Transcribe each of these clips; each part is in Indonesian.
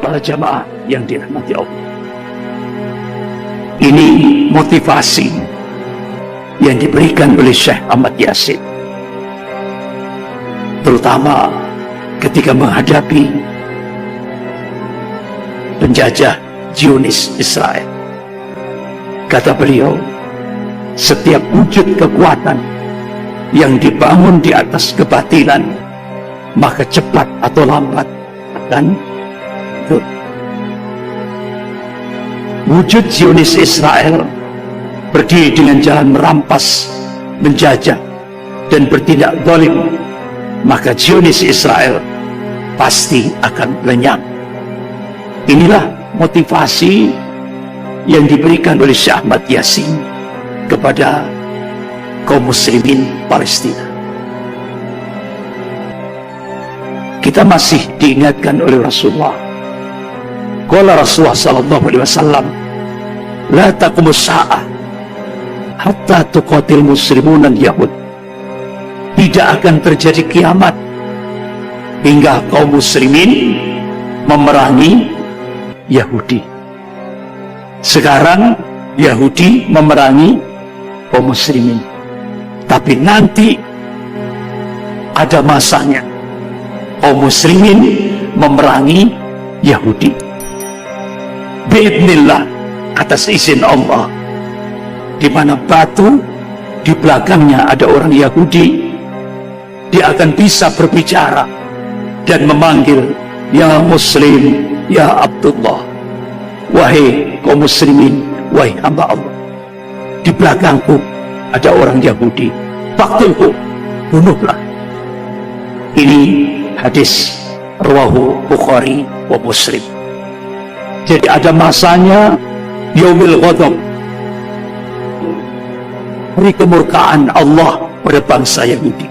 para jamaah yang dirahmati Allah. Ini motivasi yang diberikan oleh Syekh Ahmad Yasin, terutama ketika menghadapi penjajah Zionis Israel. Kata beliau, setiap wujud kekuatan yang dibangun di atas kebatilan, maka cepat atau lambat akan turun. Wujud Zionis Israel berdiri dengan jalan merampas, menjajah, dan bertindak zalim, maka Zionis Israel pasti akan lenyap. Inilah motivasi yang diberikan oleh Syekh Ahmad Yasin kepada kaum muslimin Palestina. Kita masih diingatkan oleh Rasulullah. Qala Rasulullah sallallahu alaihi wasallam, la taqumus sa'ah hatta tuqatil muslimun al-yahud. Tidak akan terjadi kiamat hingga kaum muslimin memerangi Yahudi. Sekarang Yahudi memerangi kaum muslimin, tapi nanti ada masanya kaum muslimin memerangi Yahudi. Biidznillah, atas izin Allah, di mana batu di belakangnya ada orang Yahudi, dia akan bisa berbicara dan memanggil, ya Muslim, ya Abdullah, wahai kaum muslimin, wahai hamba Allah, di belakangku ada orang Yahudi, faktulhu, bunuhlah. Ini hadis rawahu Bukhari wa Muslim. Jadi ada masanya yaumil ghadab, hari kemurkaan Allah pada bangsa Yahudi.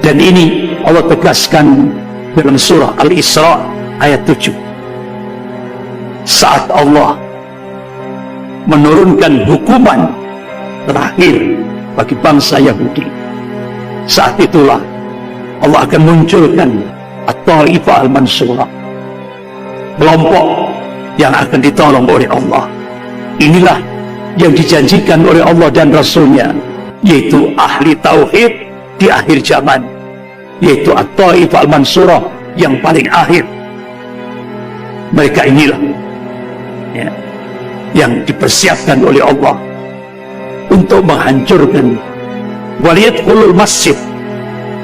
Dan ini Allah tegaskan dalam surah Al-Isra ayat 7. Saat Allah menurunkan hukuman terakhir bagi bangsa Yahudi, saat itulah Allah akan munculkan At-Taifah Al-Mansurah, kelompok yang akan ditolong oleh Allah. Inilah yang dijanjikan oleh Allah dan Rasulnya, yaitu ahli tauhid di akhir zaman, yaitu At-Taifah Al-Mansurah yang paling akhir. Mereka inilah ya, yang dipersiapkan oleh Allah untuk menghancurkan waliyadkhulul masjid.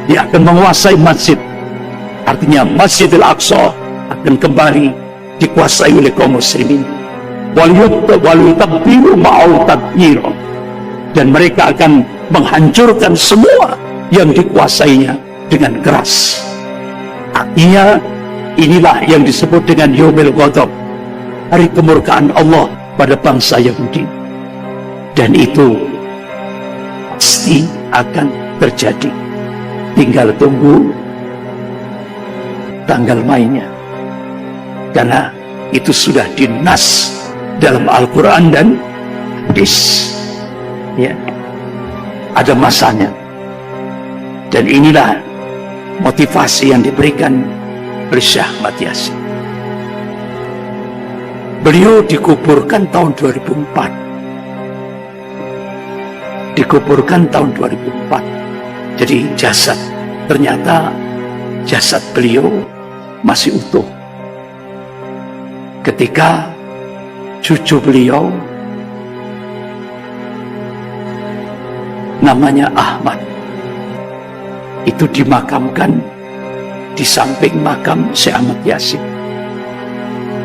Dia akan menguasai masjid, artinya Masjidil Aqsa akan kembali dikuasai oleh kaum muslimin. Waliyutabbiru ma'au tadbira, dan mereka akan menghancurkan semua yang dikuasainya dengan keras. Artinya inilah yang disebut dengan Yaumil Ghadab, hari kemurkaan Allah pada bangsa Yahudi. Dan itu pasti akan terjadi, tinggal tunggu tanggal mainnya, karena itu sudah dinas dalam Al-Quran dan hadis ya, ada masanya. Dan inilah motivasi yang diberikan oleh Syekh Ahmad Yasin. Beliau dikuburkan tahun 2004. Dikuburkan tahun 2004. Jadi ternyata jasad beliau masih utuh ketika cucu beliau namanya Ahmad itu dimakamkan di samping makam Syekh Ahmad Yasin.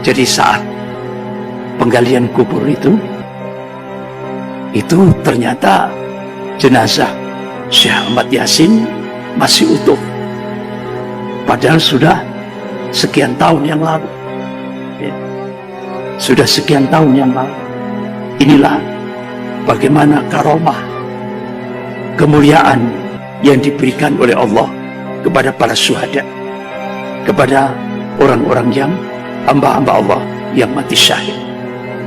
Jadi saat penggalian kubur itu ternyata jenazah Syekh Ahmad Yasin masih utuh, padahal sudah sekian tahun yang lalu ya. Sudah sekian tahun yang lalu. Inilah bagaimana karomah, kemuliaan yang diberikan oleh Allah kepada para syuhada, kepada orang-orang yang hamba-hamba Allah yang mati syahid.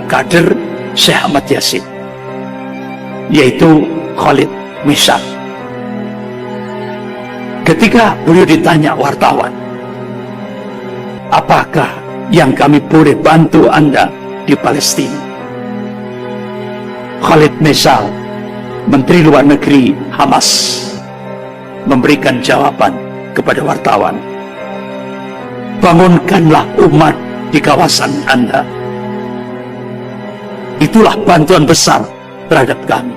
Kader Syekh Ahmad Yasin, yaitu Khalid Mishak. Ketika beliau ditanya wartawan, apakah yang kami boleh bantu Anda di Palestina. Khalid Mesal, Menteri Luar Negeri Hamas, memberikan jawaban kepada wartawan. Bangunkanlah umat di kawasan Anda. Itulah bantuan besar terhadap kami.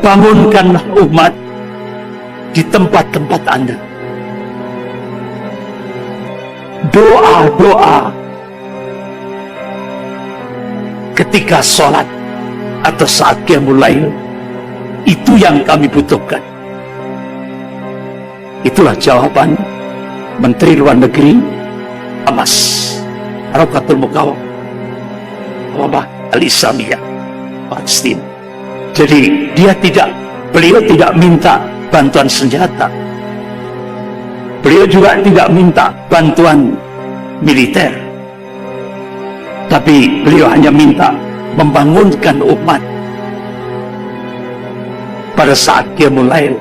Bangunkanlah umat di tempat-tempat Anda. Doa-doa ketika sholat atau saat qiyamul lail, itu yang kami butuhkan. Itulah jawaban Menteri Luar Negeri Hamas, Harakatul Muqawamah Al-Islamiyah Palestina. Jadi beliau tidak minta bantuan senjata, beliau juga tidak minta bantuan militer, tapi beliau hanya minta membangunkan umat pada saat qiyamul lail,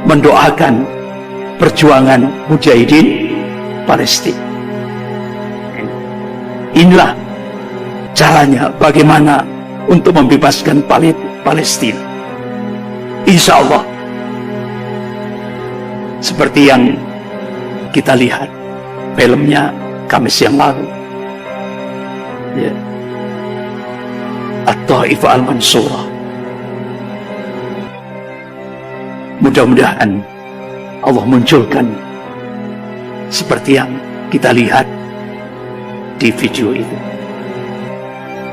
mendoakan perjuangan mujahidin Palestina. Inilah caranya bagaimana untuk membebaskan Palestina. Insya Allah, seperti yang kita lihat filmnya Kamis yang lalu, ya, At-Taifah Al-Mansurah. Mudah-mudahan Allah munculkan seperti yang kita lihat di video itu.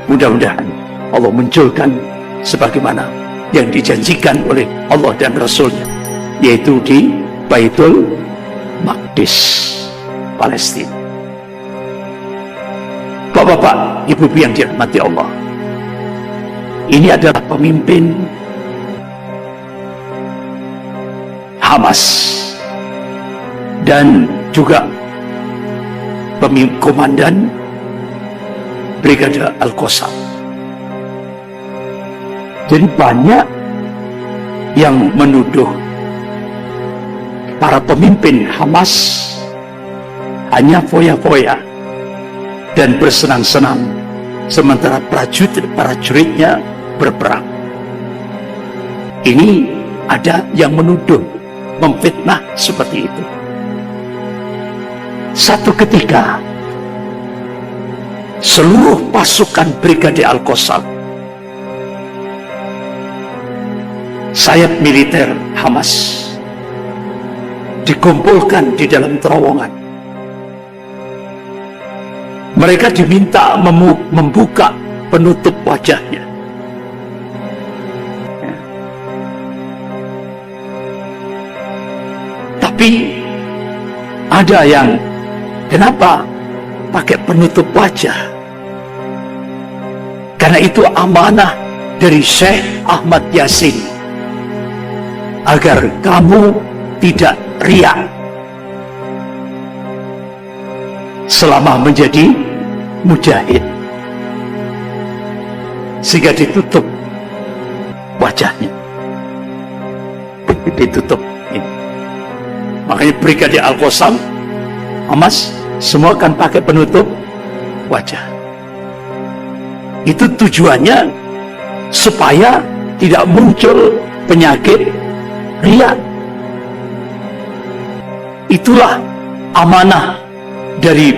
Mudah-mudahan Allah munculkan sebagaimana yang dijanjikan oleh Allah dan Rasulnya, yaitu di Baitul Maqdis, Palestina. Bapak-bapak, ibu-ibu yang dirahmati Allah, ini adalah pemimpin Hamas dan juga komandan Brigade Al-Qassam. Jadi banyak yang menuduh para pemimpin Hamas hanya foya-foya dan bersenang-senang sementara prajuritnya berperang. Ini ada yang menuduh, memfitnah seperti itu. Satu ketika seluruh pasukan Brigade Al-Qassam, sayap militer Hamas, dikumpulkan di dalam terowongan. Mereka diminta membuka penutup wajahnya. Tapi ada yang, kenapa pakai penutup wajah? Karena itu amanah dari Syekh Ahmad Yasin, agar kamu tidak riak selama menjadi mujahid, sehingga ditutup wajahnya, ditutup ini. Makanya Brigade Al-Qassam, Hamas, semua kan pakai penutup wajah. Itu tujuannya supaya tidak muncul penyakit riak. Itulah amanah dari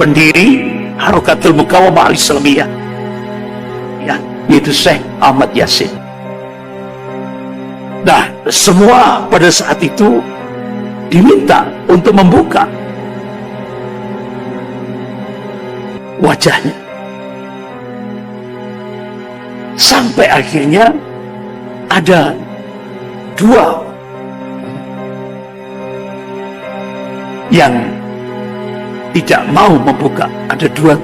pendiri Harakatul Muqawamah Al-Islamiyah, ya, yaitu Syekh Ahmad Yasin. Nah, semua pada saat itu diminta untuk membuka wajahnya, sampai akhirnya ada dua yang tidak mau membuka. Ada dua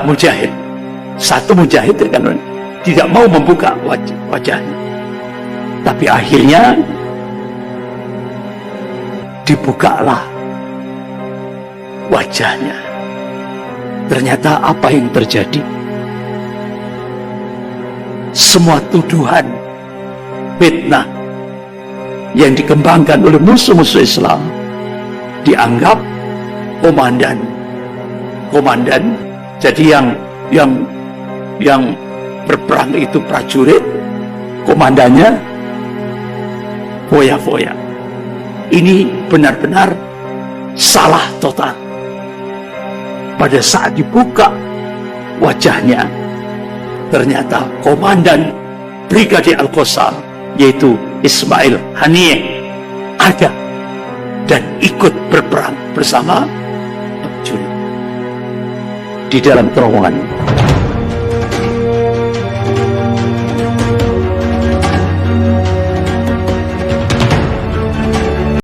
mujahid. Satu mujahid kan tidak mau membuka wajahnya, tapi akhirnya dibukalah wajahnya. Ternyata apa yang terjadi? Semua tuduhan fitnah yang dikembangkan oleh musuh-musuh Islam dianggap komandan. Jadi yang berperang itu prajurit, komandannya foya-foya. Ini benar-benar salah total. Pada saat dibuka wajahnya, ternyata komandan Brigade Al-Qassam, yaitu Ismail Haniyeh, ada dan ikut berperang bersama prajurit. Di dalam terowongan